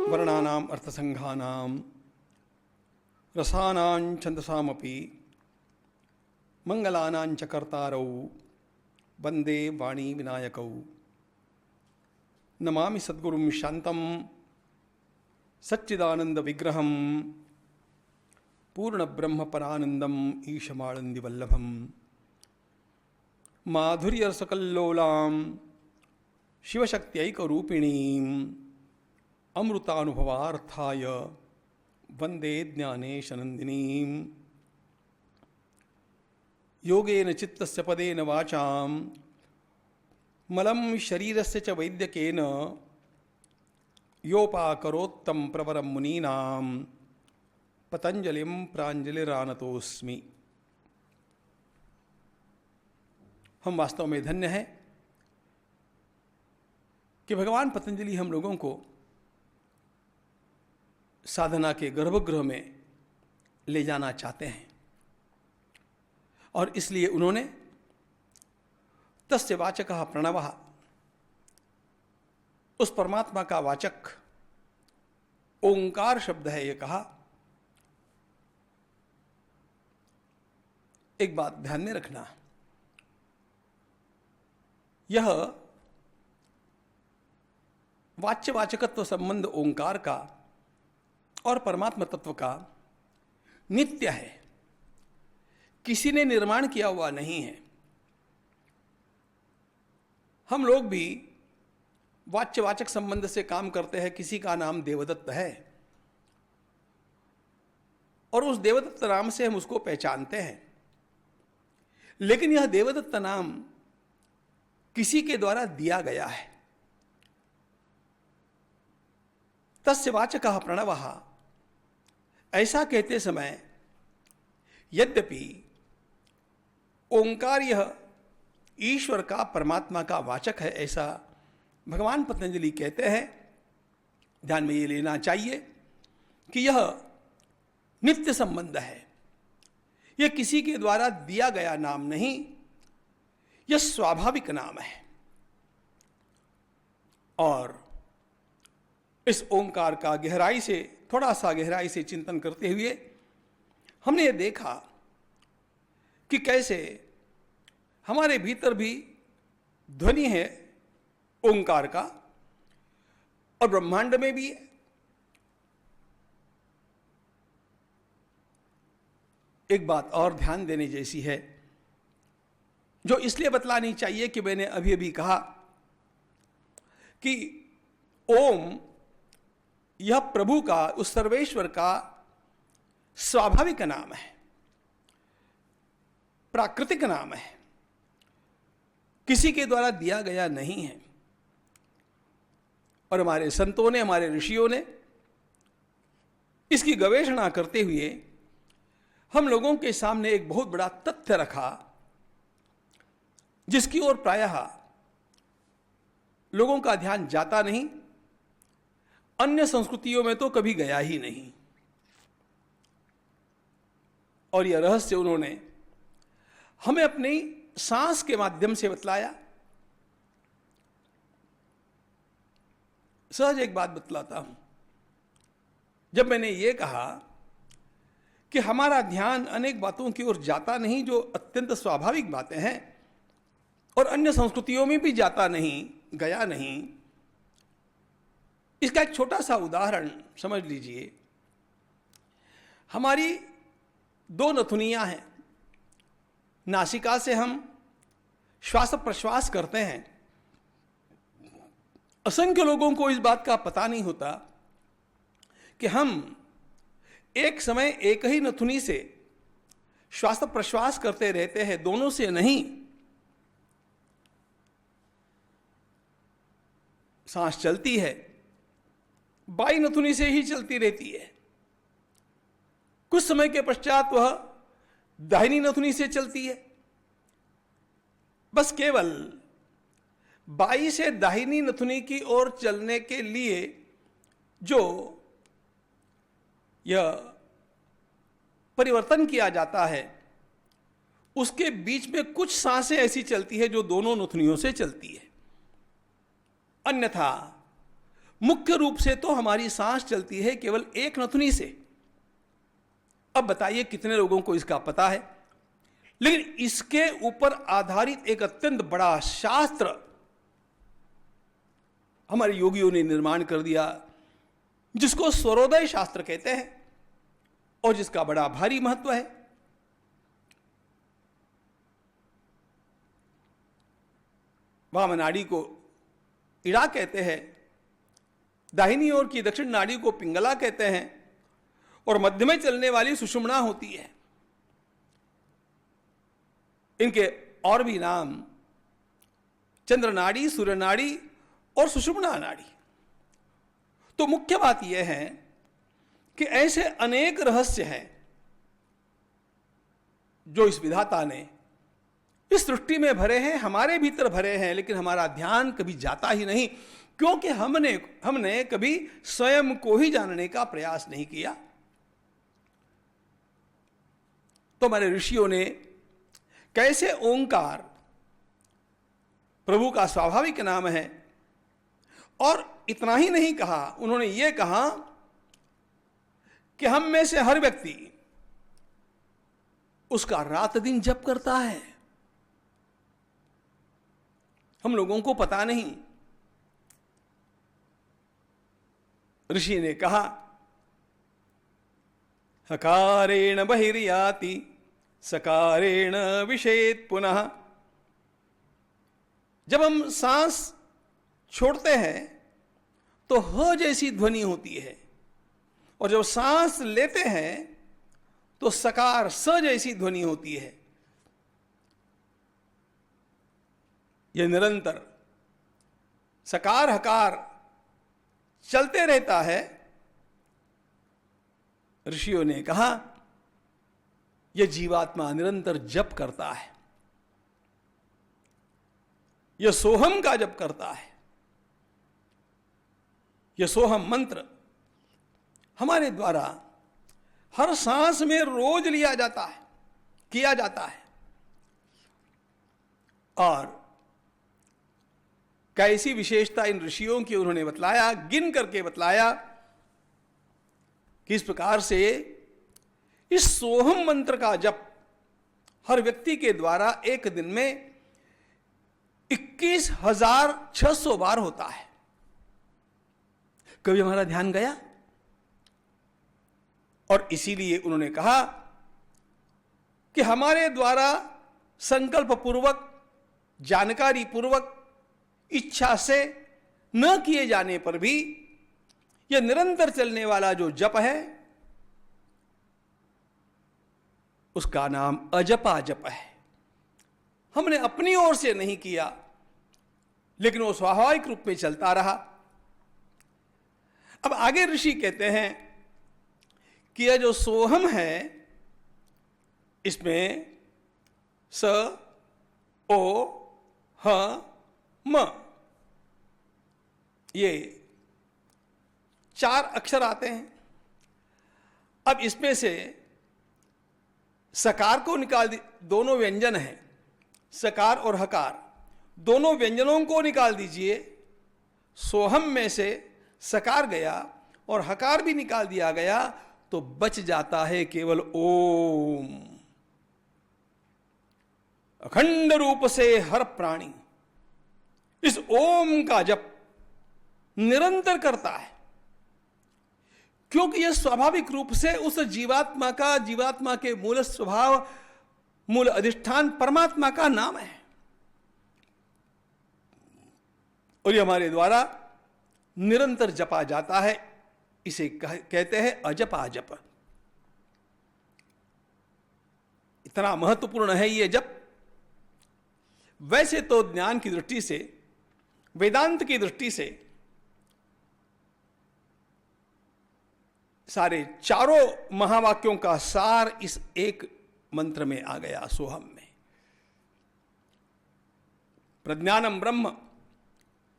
वर्णानाम् अर्थसंघानां रसानां छन्दसामपि मंगलानां च कर्तारौ वंदे वाणी विनायकौ। नमामि सद्गुरुं शान्तं सच्चिदानंद विग्रहं पूर्ण ब्रह्म परानंदम ईशमानंदी वल्लभम माधुर्य सकल्लोलां शिवशक्त्यैकरूपिणीं अमृतानुभवार्थाय वंदे ज्ञानेशनंदिनीं। योगेन चित्तस्य पदेन वाचां मलं शरीरस्य च वैद्यकेन योपाकरोत्तं प्रवरं मुनीनां पतंजलिं प्रांजलिरानतोस्मि। हम वास्तव में धन्य हैं कि भगवान पतंजलि हम लोगों को साधना के गर्भगृह में ले जाना चाहते हैं और इसलिए उन्होंने तस्य वाचकः प्रणवः, उस परमात्मा का वाचक ओंकार शब्द है, ये कहा। एक बात ध्यान में रखना, यह वाच्य वाचकत्व संबंध ओंकार का और परमात्मा तत्व का नित्य है, किसी ने निर्माण किया हुआ नहीं है। हम लोग भी वाच्य वाचक संबंध से काम करते हैं। किसी का नाम देवदत्त है और उस देवदत्त नाम से हम उसको पहचानते हैं, लेकिन यह देवदत्त नाम किसी के द्वारा दिया गया है। तस्य वाचकः प्रणवः, ऐसा कहते समय यद्यपि ओंकार यह ईश्वर का, परमात्मा का वाचक है, ऐसा भगवान पतंजलि कहते हैं, ध्यान में ये लेना चाहिए कि यह नित्य संबंध है। यह किसी के द्वारा दिया गया नाम नहीं, यह स्वाभाविक नाम है। और इस ओंकार का गहराई से, थोड़ा सा गहराई से चिंतन करते हुए हमने ये देखा कि कैसे हमारे भीतर भी ध्वनि है ओंकार का और ब्रह्मांड में भी है। एक बात और ध्यान देने जैसी है, जो इसलिए बतलानी चाहिए कि मैंने अभी अभी कहा कि ओम यह प्रभु का, उस सर्वेश्वर का स्वाभाविक नाम है, प्राकृतिक नाम है, किसी के द्वारा दिया गया नहीं है। और हमारे संतों ने, हमारे ऋषियों ने इसकी गवेषणा करते हुए हम लोगों के सामने एक बहुत बड़ा तथ्य रखा, जिसकी ओर प्रायः लोगों का ध्यान जाता नहीं, अन्य संस्कृतियों में तो कभी गया ही नहीं। और यह रहस्य उन्होंने हमें अपनी सांस के माध्यम से बतलाया। सहज एक बात बतलाता हूं, जब मैंने ये कहा कि हमारा ध्यान अनेक बातों की ओर जाता नहीं जो अत्यंत स्वाभाविक बातें हैं, और अन्य संस्कृतियों में भी जाता नहीं, गया नहीं, इसका एक छोटा सा उदाहरण समझ लीजिए। हमारी दो नथुनियां हैं, नासिका से हम श्वास प्रश्वास करते हैं। असंख्य लोगों को इस बात का पता नहीं होता कि हम एक समय एक ही नथुनी से श्वास प्रश्वास करते रहते हैं, दोनों से नहीं। सांस चलती है, बाई नथुनी से ही चलती रहती है, कुछ समय के पश्चात वह दाहिनी नथुनी से चलती है। बस केवल बाई से दाहिनी नथुनी की ओर चलने के लिए जो यह परिवर्तन किया जाता है, उसके बीच में कुछ सांसें ऐसी चलती है जो दोनों नथुनियों से चलती है। अन्यथा मुख्य रूप से तो हमारी सांस चलती है केवल एक नथुनी से। अब बताइए कितने लोगों को इसका पता है। लेकिन इसके ऊपर आधारित एक अत्यंत बड़ा शास्त्र हमारे योगियों ने निर्माण कर दिया, जिसको स्वरोदय शास्त्र कहते हैं और जिसका बड़ा भारी महत्व है। वाम नाड़ी को इड़ा कहते हैं, दाहिनी ओर की दक्षिण नाड़ी को पिंगला कहते हैं और मध्य में चलने वाली सुषुम्ना होती है। इनके और भी नाम चंद्र नाड़ी, सूर्य नाड़ी और सुषुम्ना नाड़ी। तो मुख्य बात यह है कि ऐसे अनेक रहस्य हैं जो इस विधाता ने इस सृष्टि में भरे हैं, हमारे भीतर भरे हैं, लेकिन हमारा ध्यान कभी जाता ही नहीं, क्योंकि हमने कभी स्वयं को ही जानने का प्रयास नहीं किया। तो हमारे ऋषियों ने कैसे ओंकार प्रभु का स्वाभाविक नाम है, और इतना ही नहीं कहा, उन्होंने ये कहा कि हम में से हर व्यक्ति उसका रात दिन जप करता है। हम लोगों को पता नहीं। ऋषि ने कहा, हकारेण बहिर्याति सकारेण विषेत पुनः। जब हम सांस छोड़ते हैं तो ह जैसी ध्वनि होती है, और जब सांस लेते हैं तो सकार स जैसी ध्वनि होती है। यह निरंतर सकार हकार चलते रहता है। ऋषियों ने कहा, यह जीवात्मा निरंतर जप करता है, यह सोहम का जप करता है। यह सोहम मंत्र हमारे द्वारा हर सांस में रोज लिया जाता है, किया जाता है। और कैसी विशेषता इन ऋषियों की उन्होंने बतलाया, गिन करके बतलाया कि इस प्रकार से इस सोहम मंत्र का जप हर व्यक्ति के द्वारा एक दिन में 21,600 बार होता है। कभी हमारा ध्यान गया? और इसीलिए उन्होंने कहा कि हमारे द्वारा संकल्प पूर्वक, जानकारी पूर्वक, इच्छा से न किए जाने पर भी यह निरंतर चलने वाला जो जप है उसका नाम अजपा जप है। हमने अपनी ओर से नहीं किया, लेकिन वो स्वाभाविक रूप में चलता रहा। अब आगे ऋषि कहते हैं कि यह जो सोहम है, इसमें स, ओ, ह, म, ये 4 अक्षर आते हैं। अब इसमें से सकार को निकाल दोनों व्यंजन हैं, सकार और हकार, दोनों व्यंजनों को निकाल दीजिए। सोहम में से सकार गया और हकार भी निकाल दिया गया, तो बच जाता है केवल ओम। अखंड रूप से हर प्राणी इस ओम का जप निरंतर करता है, क्योंकि यह स्वाभाविक रूप से उस जीवात्मा का, जीवात्मा के मूल स्वभाव, मूल अधिष्ठान परमात्मा का नाम है। और यह हमारे द्वारा निरंतर जपा जाता है। इसे कहते हैं अजपा जप। इतना महत्वपूर्ण है ये जप। वैसे तो ज्ञान की दृष्टि से, वेदांत की दृष्टि से सारे चारों महावाक्यों का सार इस एक मंत्र में आ गया, सोहम में। प्रज्ञानम ब्रह्म,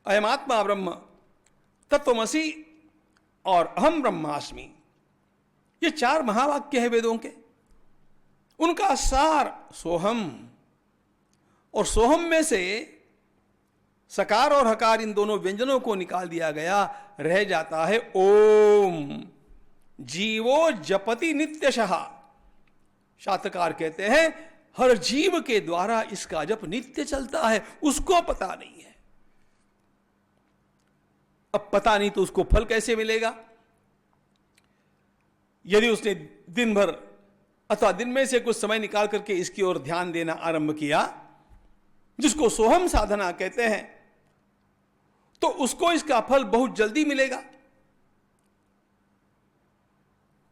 अयमात्मा ब्रह्म, तत्वमसि और अहम ब्रह्मास्मि, ये 4 महावाक्य है वेदों के। उनका सार सोहम, और सोहम में से सकार और हकार इन दोनों व्यंजनों को निकाल दिया गया, रह जाता है ओम। जीवो जपति नित्यशः। शास्त्रकार कहते हैं हर जीव के द्वारा इसका जप नित्य चलता है, उसको पता नहीं है। अब पता नहीं तो उसको फल कैसे मिलेगा? यदि उसने दिन भर अथवा दिन में से कुछ समय निकाल करके इसकी ओर ध्यान देना आरंभ किया, जिसको सोहम साधना कहते हैं, तो उसको इसका फल बहुत जल्दी मिलेगा।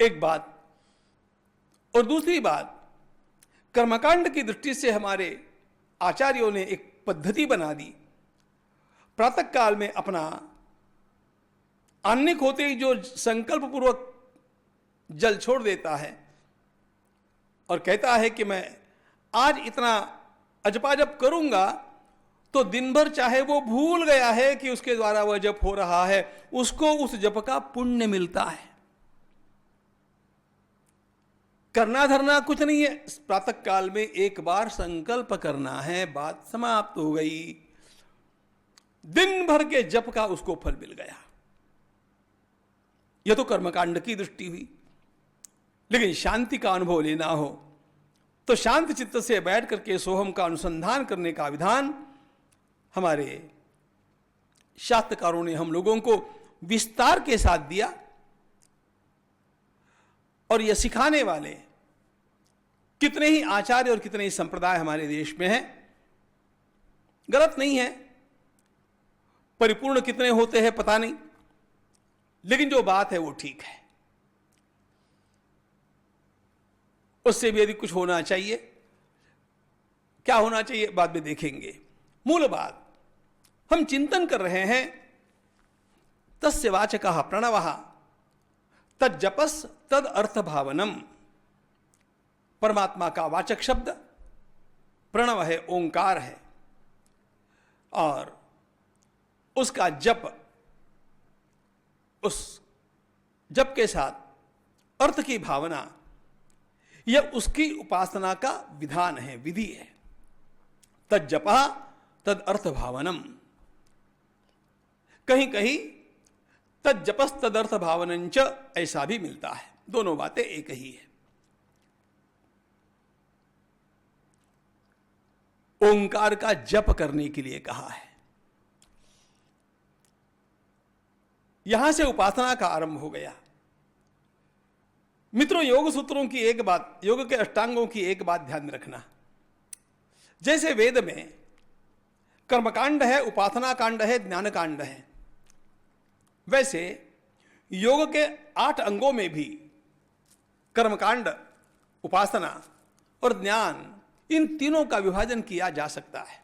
एक बात। और दूसरी बात, कर्मकांड की दृष्टि से हमारे आचार्यों ने एक पद्धति बना दी। प्रातः काल में अपना आन्निक होते ही जो संकल्प पूर्वक जल छोड़ देता है और कहता है कि मैं आज इतना अजपाजप करूंगा, तो दिन भर चाहे वो भूल गया है कि उसके द्वारा वह जप हो रहा है, उसको उस जप का पुण्य मिलता है। करना धरना कुछ नहीं है, प्रातः काल में एक बार संकल्प करना है, बात समाप्त हो गई। दिन भर के जप का उसको फल मिल गया। यह तो कर्मकांड की दृष्टि हुई। लेकिन शांति का अनुभव लेना हो तो शांत चित्त से बैठ करके सोहम का अनुसंधान करने का विधान हमारे शास्त्रकारों ने हम लोगों को विस्तार के साथ दिया। और यह सिखाने वाले कितने ही आचार्य और कितने ही संप्रदाय हमारे देश में हैं। गलत नहीं है, परिपूर्ण कितने होते हैं पता नहीं, लेकिन जो बात है वो ठीक है। उससे भी यदि कुछ होना चाहिए, क्या होना चाहिए बाद में देखेंगे। मूल बात हम चिंतन कर रहे हैं, तस्य वाचकः प्रणवः तज्जपस् तद अर्थ भावनम। परमात्मा का वाचक शब्द प्रणव है, ओंकार है, और उसका जप, उस जप के साथ अर्थ की भावना, यह उसकी उपासना का विधान है, विधि है। तज्जपः तद अर्थ भावनम। कहीं कहीं तज्जपस् तदर्थ भावनंच ऐसा भी मिलता है, दोनों बातें एक ही है। ओंकार का जप करने के लिए कहा है। यहां से उपासना का आरंभ हो गया। मित्रों, योग सूत्रों की एक बात, योग के अष्टांगों की एक बात ध्यान रखना। जैसे वेद में कर्मकांड है, उपासना कांड है, ज्ञान कांड है, वैसे योग के 8 अंगों में भी कर्मकांड, उपासना और ज्ञान, इन तीनों का विभाजन किया जा सकता है।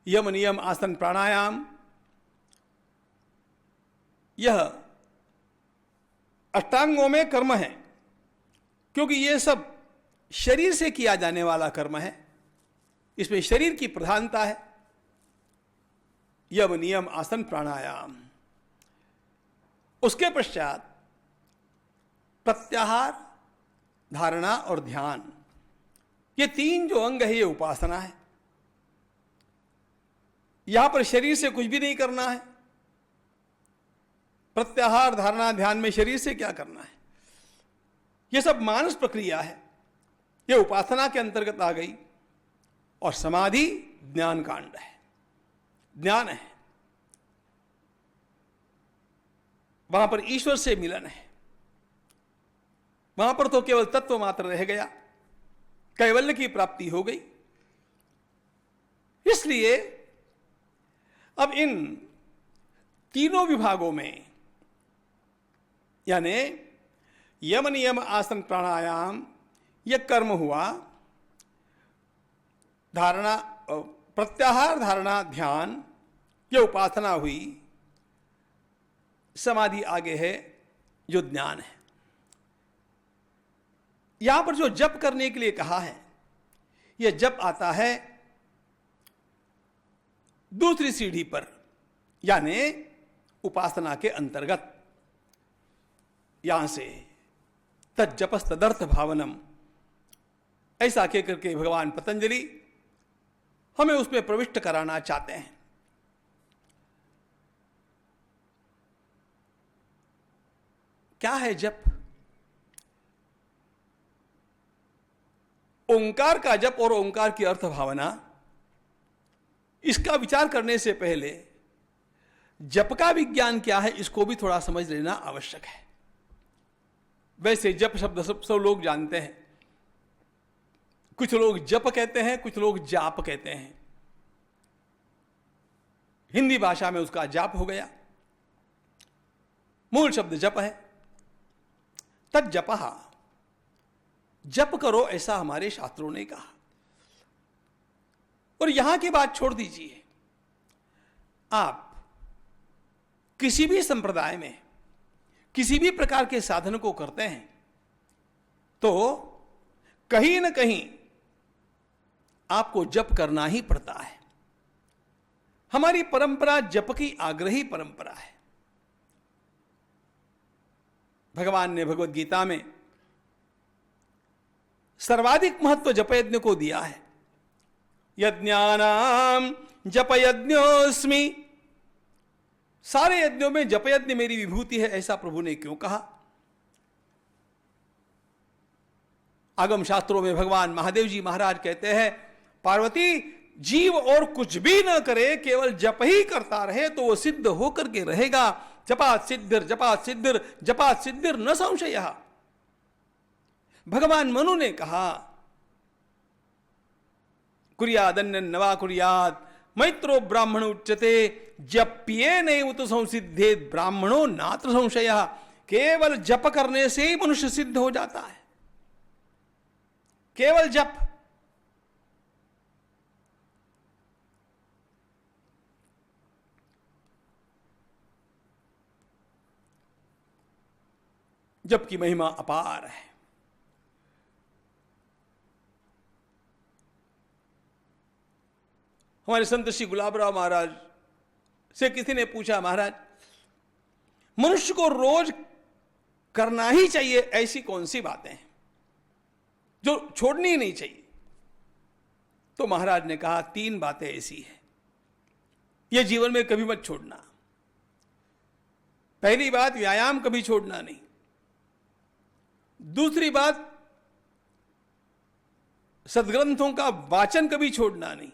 यम नियम आसन प्राणायाम, यह अष्टांगों में कर्म है, क्योंकि यह सब शरीर से किया जाने वाला कर्म है, इसमें शरीर की प्रधानता है। यम नियम आसन प्राणायाम, उसके पश्चात प्रत्याहार, धारणा और ध्यान, ये 3 जो अंग है, ये उपासना है। यहां पर शरीर से कुछ भी नहीं करना है। प्रत्याहार, धारणा, ध्यान में शरीर से क्या करना है? यह सब मानस प्रक्रिया है, यह उपासना के अंतर्गत आ गई। और समाधि ज्ञान कांड है, ज्ञान है, वहां पर ईश्वर से मिलन है। वहां पर तो केवल तत्व मात्र रह गया, कैवल्य की प्राप्ति हो गई। इसलिए अब इन तीनों विभागों में, यानी यम नियम आसन प्राणायाम, यह कर्म हुआ, धारणा, प्रत्याहार, धारणा, ध्यान, यह उपासना हुई, समाधि आगे है जो ज्ञान है। यहां पर जो जप करने के लिए कहा है, यह जप आता है दूसरी सीढ़ी पर, यानी उपासना के अंतर्गत। यहां से तज्जपस् तदर्थ भावनम, ऐसा कहकर के भगवान पतंजलि हमें उसमें प्रविष्ट कराना चाहते हैं। क्या है जप? ओंकार का जप और ओंकार की अर्थ भावना, इसका विचार करने से पहले जप का विज्ञान क्या है इसको भी थोड़ा समझ लेना आवश्यक है। वैसे जप शब्द सब लोग जानते हैं। कुछ लोग जप कहते हैं, कुछ लोग जाप कहते हैं। हिंदी भाषा में उसका जाप हो गया। मूल शब्द जप है। तज्जपः, जप करो ऐसा हमारे शास्त्रों ने कहा। और यहां की बात छोड़ दीजिए, आप किसी भी संप्रदाय में किसी भी प्रकार के साधन को करते हैं तो कहीं ना कहीं आपको जप करना ही पड़ता है। हमारी परंपरा जप की आग्रही परंपरा है। भगवान ने भगवत गीता में सर्वाधिक महत्व जप यज्ञ को दिया है। यज्ञानाम जप यज्ञोस्मि, सारे यज्ञों में जप यज्ञ मेरी विभूति है, ऐसा प्रभु ने क्यों कहा? आगम शास्त्रों में भगवान महादेव जी महाराज कहते हैं, पार्वती जीव और कुछ भी न करे, केवल जप ही करता रहे तो वो सिद्ध होकर के रहेगा। जपात सिद्धिर जपात सिद्धिर जपात सिद्धिर न संशयः। भगवान मनु ने कहा, कुर्यादन्यं न वा कुर्यात् मैत्रो ब्राह्मण उच्यते जप्येनैव तु संसिद्धेत् ब्राह्मणो नात्र संशयः। केवल जप करने से ही मनुष्य सिद्ध हो जाता है। केवल जप। जप की महिमा अपार है। हमारे संत श्री गुलाबराव महाराज से किसी ने पूछा, महाराज मनुष्य को रोज करना ही चाहिए ऐसी कौन सी बातें हैं जो छोड़नी ही नहीं चाहिए? तो महाराज ने कहा, 3 बातें ऐसी हैं, ये जीवन में कभी मत छोड़ना। पहली बात, व्यायाम कभी छोड़ना नहीं। दूसरी बात, सद्ग्रंथों का वाचन कभी छोड़ना नहीं।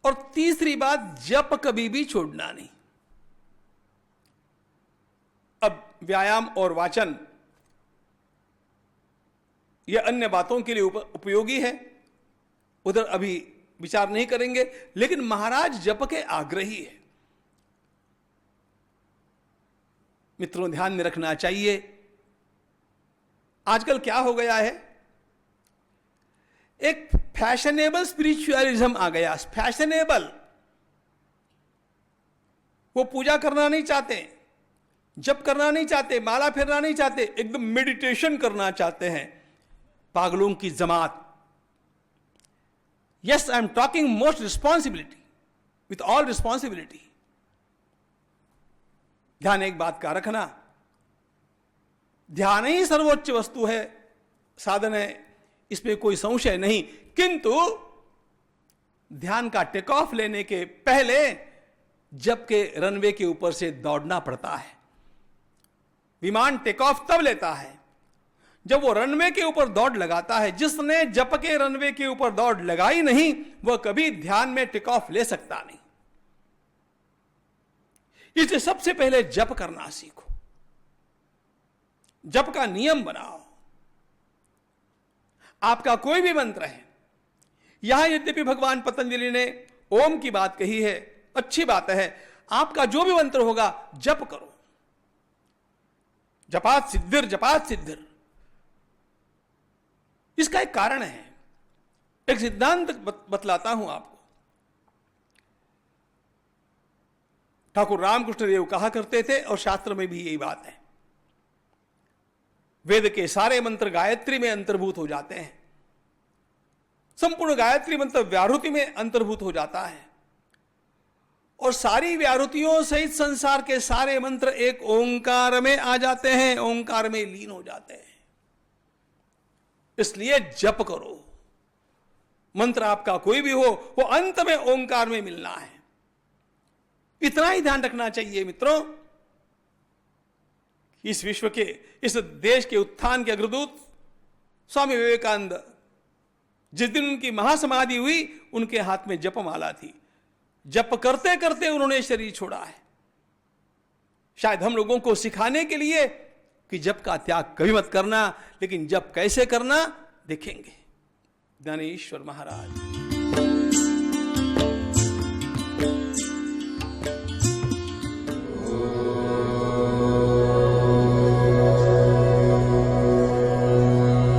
और तीसरी बात, जप कभी भी छोड़ना नहीं। अब व्यायाम और वाचन ये अन्य बातों के लिए उपयोगी है, उधर अभी विचार नहीं करेंगे, लेकिन महाराज जप के आग्रही है। मित्रों, ध्यान में रखना चाहिए, आजकल क्या हो गया है, एक फैशनेबल स्पिरिचुअलिज्म आ गया। फैशनेबल, वो पूजा करना नहीं चाहते, जप करना नहीं चाहते, माला फेरना नहीं चाहते, एकदम मेडिटेशन करना चाहते हैं। पागलों की जमात। Yes, I am talking most responsibility, with all responsibility. ध्यान एक बात का रखना, ध्यान ही सर्वोच्च वस्तु है, साधन है, इसमें कोई संशय नहीं। किंतु ध्यान का टेक ऑफ लेने के पहले जप के रनवे के ऊपर से दौड़ना पड़ता है। विमान टेक ऑफ तब लेता है जब वो रनवे के ऊपर दौड़ लगाता है। जिसने जप के रनवे के ऊपर दौड़ लगाई नहीं, वह कभी ध्यान में टेक ऑफ ले सकता नहीं। इसलिए सबसे पहले जप करना सीखो, जप का नियम बनाओ। आपका कोई भी मंत्र है, यहां यद्यपि भगवान पतंजलि ने ओम की बात कही है, अच्छी बात है। आपका जो भी मंत्र होगा जप करो। जपात सिद्धिर जपात सिद्धिर। इसका एक कारण है, एक सिद्धांत बतलाता हूं आपको। ठाकुर रामकृष्ण देव कहा करते थे, और शास्त्र में भी यही बात है, वेद के सारे मंत्र गायत्री में अंतर्भूत हो जाते हैं। संपूर्ण गायत्री मंत्र व्याहृति में अंतर्भूत हो जाता है, और सारी व्याहृतियों सहित संसार के सारे मंत्र एक ओंकार में आ जाते हैं, ओंकार में लीन हो जाते हैं। इसलिए जप करो, मंत्र आपका कोई भी हो, वो अंत में ओंकार में मिलना है। इतना ही ध्यान रखना चाहिए मित्रों। इस विश्व के, इस देश के उत्थान के अग्रदूत स्वामी विवेकानंद, जिस दिन उनकी महासमाधि हुई, उनके हाथ में जपमाला थी। जप करते करते उन्होंने शरीर छोड़ा है। शायद हम लोगों को सिखाने के लिए कि जप का त्याग कभी मत करना, लेकिन जप कैसे करना देखेंगे। ज्ञानेश्वर महाराज।